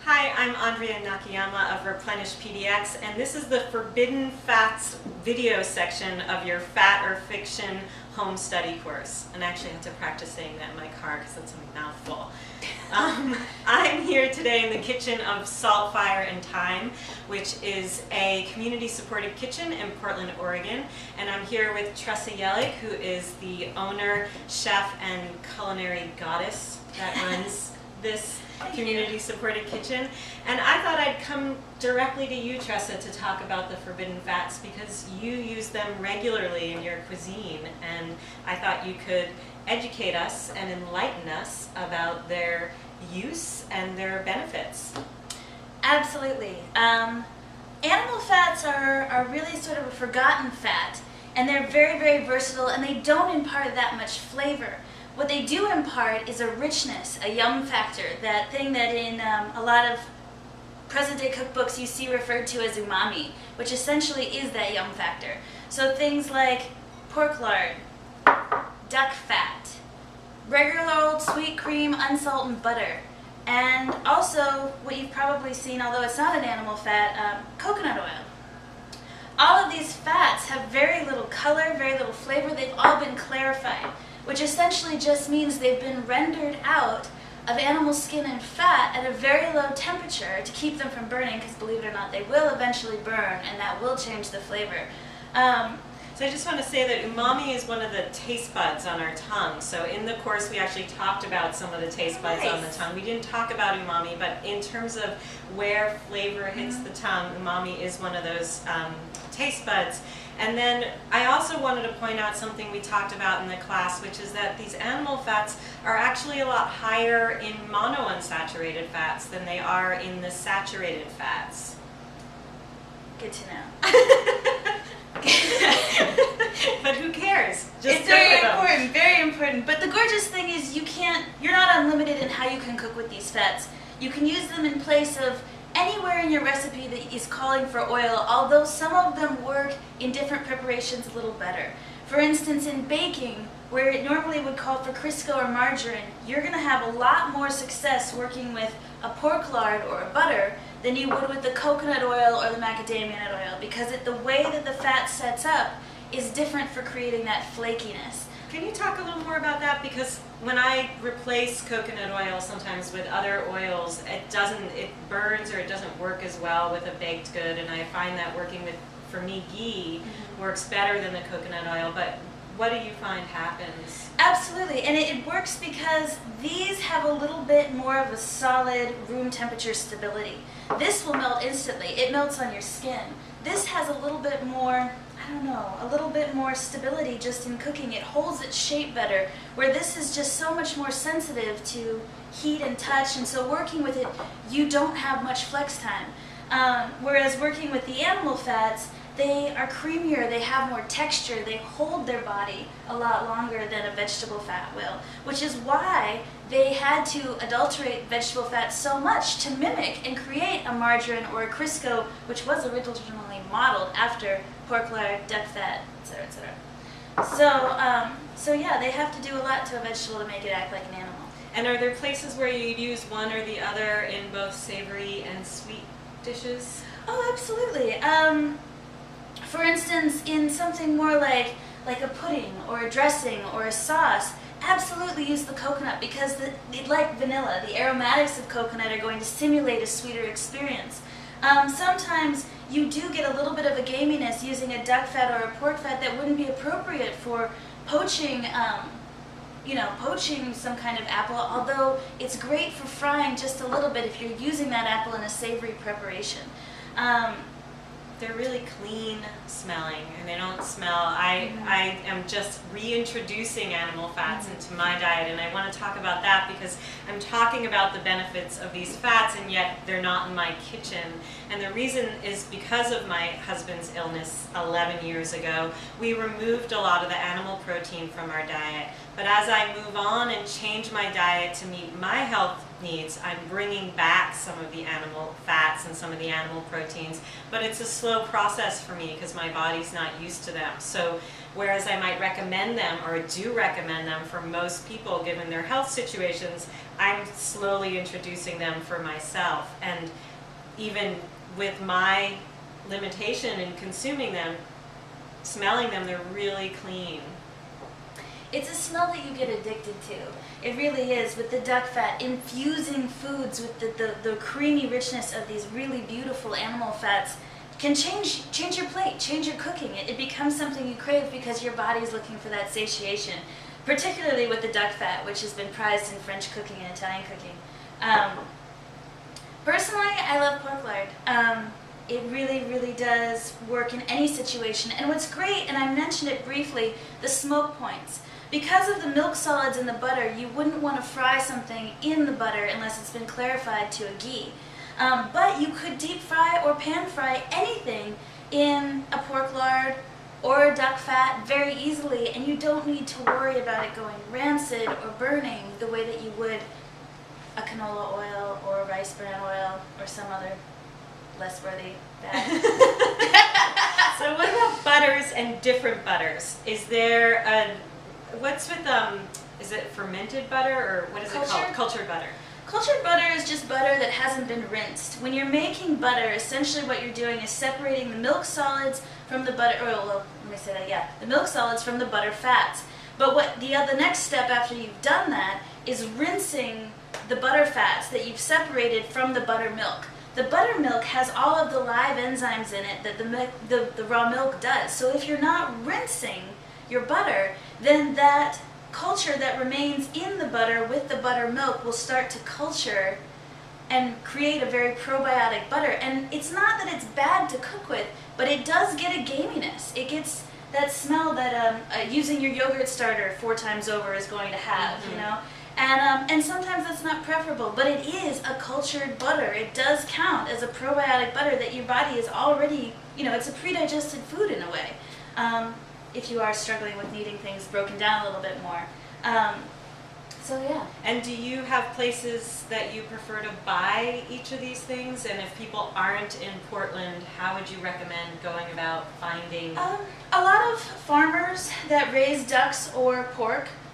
Hi, I'm Andrea Nakayama of Replenish PDX, and this is the Forbidden Fats video section of your Fat or Fiction home study course. And I actually have to practice saying that in my car because it's a mouthful. I'm here today in the kitchen of Salt, Fire, and Thyme, which is a community-supported kitchen in Portland, Oregon. And I'm here with Tressa Yellick, who is the owner, chef, and culinary goddess that runs this community-supported kitchen. And I thought I'd come directly to you, Tressa, to talk about the forbidden fats because you use them regularly in your cuisine, and I thought you could educate us and enlighten us about their use and their benefits. Absolutely. Animal fats are really sort of a forgotten fat, and they're very, very versatile, and they don't impart that much flavor. What they do impart is a richness, a yum factor, that thing that in a lot of present-day cookbooks you see referred to as umami, which essentially is that yum factor. So things like pork lard, duck fat, regular old sweet cream, unsalted butter, and also what you've probably seen, although it's not an animal fat, coconut oil. All of these fats have very little color, very little flavor. They've all been clarified, which essentially just means they've been rendered out of animal skin and fat at a very low temperature to keep them from burning, because believe it or not, they will eventually burn, and that will change the flavor. So I just want to say that umami is one of the taste buds on our tongue. So in the course we actually talked about some of the taste buds on the tongue. We didn't talk about umami, but in terms of where flavor hits the tongue, umami is one of those taste buds. And then I also wanted to point out something we talked about in the class, which is that these animal fats are actually a lot higher in monounsaturated fats than they are in the saturated fats. Good to know. But who cares? Just it's very important, very important. But the gorgeous thing is you're not unlimited in how you can cook with these fats. You can use them in place of anywhere in your recipe that is calling for oil, although some of them work in different preparations a little better. For instance, in baking, where it normally would call for Crisco or margarine, you're going to have a lot more success working with a pork lard or a butter than you would with the coconut oil or the macadamia nut oil, because the way that the fat sets up is different for creating that flakiness. Can you talk a little more about that? Because when I replace coconut oil sometimes with other oils, it burns or it doesn't work as well with a baked good, and I find that working with, for me, ghee works better than the coconut oil, but what do you find happens? Absolutely, and it works because these have a little bit more of a solid room temperature stability. This will melt instantly. It melts on your skin. This has a little bit more, a little bit more stability just in cooking. It holds its shape better, where this is just so much more sensitive to heat and touch, and so working with it, you don't have much flex time. Whereas working with the animal fats, they are creamier, they have more texture, they hold their body a lot longer than a vegetable fat will, which is why they had to adulterate vegetable fat so much to mimic and create a margarine or a Crisco, which was originally modeled after pork lard, duck fat, etc., etc. So yeah, they have to do a lot to a vegetable to make it act like an animal. And are there places where you use one or the other in both savory and sweet dishes? Oh, absolutely. For instance, in something more like a pudding or a dressing or a sauce, absolutely use the coconut, because like vanilla, the aromatics of coconut are going to simulate a sweeter experience. Sometimes you do get a little bit of a gaminess using a duck fat or a pork fat that wouldn't be appropriate for poaching, poaching some kind of apple, although it's great for frying just a little bit if you're using that apple in a savory preparation. They're really clean smelling, and they don't smell. I am just reintroducing animal fats into my diet, and I want to talk about that because I'm talking about the benefits of these fats, and yet they're not in my kitchen. And the reason is because of my husband's illness 11 years ago. We removed a lot of the animal protein from our diet, but as I move on and change my diet to meet my health needs, I'm bringing back some of the animal fats and some of the animal proteins, but it's a slow process for me because my body's not used to them. So whereas I might recommend them, or do recommend them for most people given their health situations, I'm slowly introducing them for myself. And even with my limitation in consuming them, smelling them, they're really clean. It's a smell that you get addicted to. It really is, with the duck fat, infusing foods with the creamy richness of these really beautiful animal fats can change your plate, change your cooking. It becomes something you crave because your body's looking for that satiation, particularly with the duck fat, which has been prized in French cooking and Italian cooking. Personally, I love pork lard. It really, really does work in any situation. And what's great, and I mentioned it briefly, the smoke points. Because of the milk solids in the butter, you wouldn't want to fry something in the butter unless it's been clarified to a ghee. But you could deep fry or pan fry anything in a pork lard or a duck fat very easily, and you don't need to worry about it going rancid or burning the way that you would a canola oil or a rice bran oil or some other less worthy fat. So what about butters and different butters? Is there a, what's with, is it fermented butter or what is it called? Cultured butter. Cultured butter is just butter that hasn't been rinsed. When you're making butter, essentially what you're doing is separating the milk solids from the butter, the milk solids from the butter fats. But what the next step after you've done that is rinsing the butter fats that you've separated from the buttermilk. The buttermilk has all of the live enzymes in it that the raw milk does. So if you're not rinsing your butter, then that culture that remains in the butter with the buttermilk will start to culture and create a very probiotic butter. And it's not that it's bad to cook with, but it does get a gaminess. It gets that smell that using your yogurt starter 4 times over is going to have, you know? And sometimes that's not preferable, but it is a cultured butter. It does count as a probiotic butter that your body is already, it's a pre-digested food in a way. If you are struggling with needing things broken down a little bit more. So yeah. And do you have places that you prefer to buy each of these things? And if people aren't in Portland, how would you recommend going about finding? A lot of farmers that raise ducks or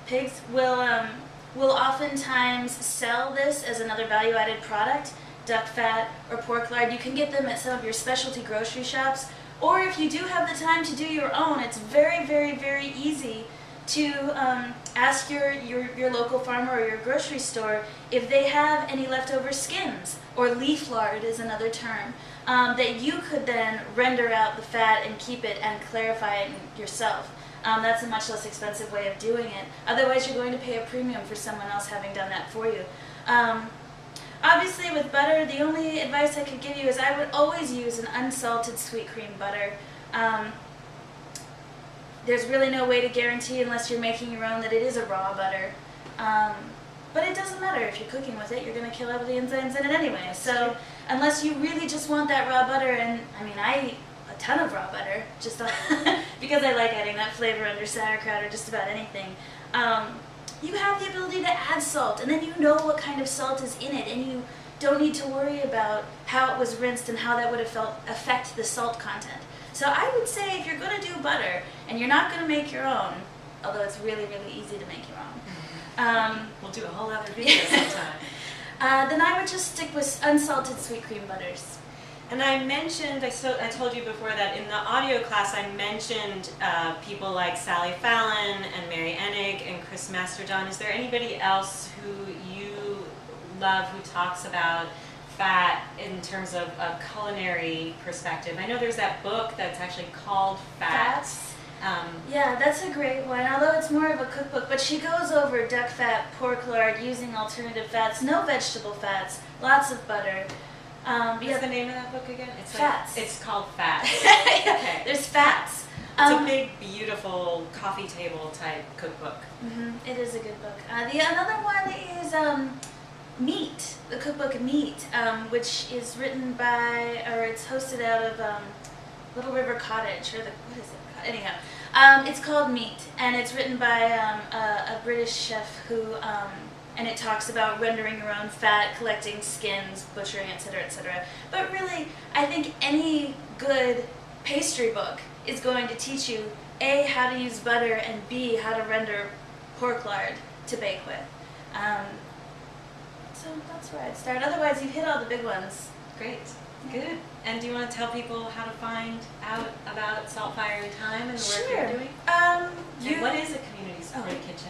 pigs, will oftentimes sell this as another value-added product, duck fat or pork lard. You can get them at some of your specialty grocery shops, or if you do have the time to do your own, it's very, very, very easy to ask your local farmer or your grocery store if they have any leftover skins, or leaf lard is another term, that you could then render out the fat and keep it and clarify it yourself. That's a much less expensive way of doing it. Otherwise, you're going to pay a premium for someone else having done that for you. Obviously, with butter, the only advice I could give you is I would always use an unsalted sweet cream butter. There's really no way to guarantee, unless you're making your own, that it is a raw butter. But it doesn't matter. If you're cooking with it, you're going to kill all the enzymes in it anyway. So unless you really just want that raw butter, and I eat a ton of raw butter, just because I like adding that flavor under sauerkraut or just about anything. You have the ability to add salt, and then you know what kind of salt is in it, and you don't need to worry about how it was rinsed and how that would affect the salt content. So I would say if you're going to do butter, and you're not going to make your own, although it's really, really easy to make your own. We'll do a whole other video sometime. Then I would just stick with unsalted sweet cream butters. And I mentioned, I told you before that in the audio class I mentioned people like Sally Fallon and Mary Enig and Chris Masterdon. Is there anybody else who you love who talks about fat in terms of a culinary perspective? I know there's that book that's actually called Fats. Yeah, that's a great one, although it's more of a cookbook, but she goes over duck fat, pork lard, using alternative fats, no vegetable fats, lots of butter. What's the name of that book again? It's Fats. It's called Fats. Okay. There's Fats. It's a big, beautiful coffee table type cookbook. It is a good book. Another one is Meat, the cookbook Meat, which is written by, or it's hosted out of Little River Cottage, or what is it? Anyhow, it's called Meat, and it's written by a British chef who, and it talks about rendering your own fat, collecting skins, butchering, etc., etc. But really, I think any good pastry book is going to teach you A, how to use butter, and B, how to render pork lard to bake with. So that's where I'd start. Otherwise, you've hit all the big ones. Great, good. And do you want to tell people how to find out about Salt, Fire, and Thyme and the work Sure. you're doing? And what is a community-supported kitchen?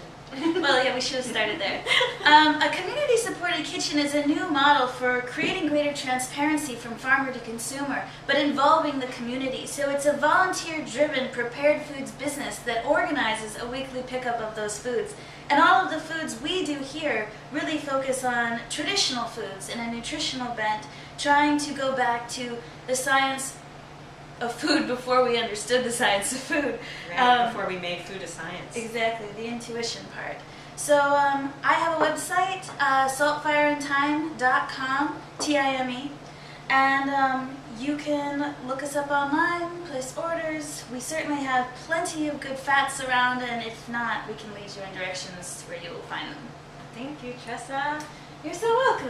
Well, yeah, we should have started there. A community-supported kitchen is a new model for creating greater transparency from farmer to consumer, but involving the community. So it's a volunteer-driven prepared foods business that organizes a weekly pickup of those foods. And all of the foods we do here really focus on traditional foods in a nutritional bent, trying to go back to the science of food before we understood the science of food. Right, before we made food a science. Exactly, the intuition part. So I have a website, saltfireandthyme.com, T-I-M-E, and you can look us up online, place orders. We certainly have plenty of good fats around, and if not, we can lead you in directions where you will find them. Thank you, Tressa. You're so welcome.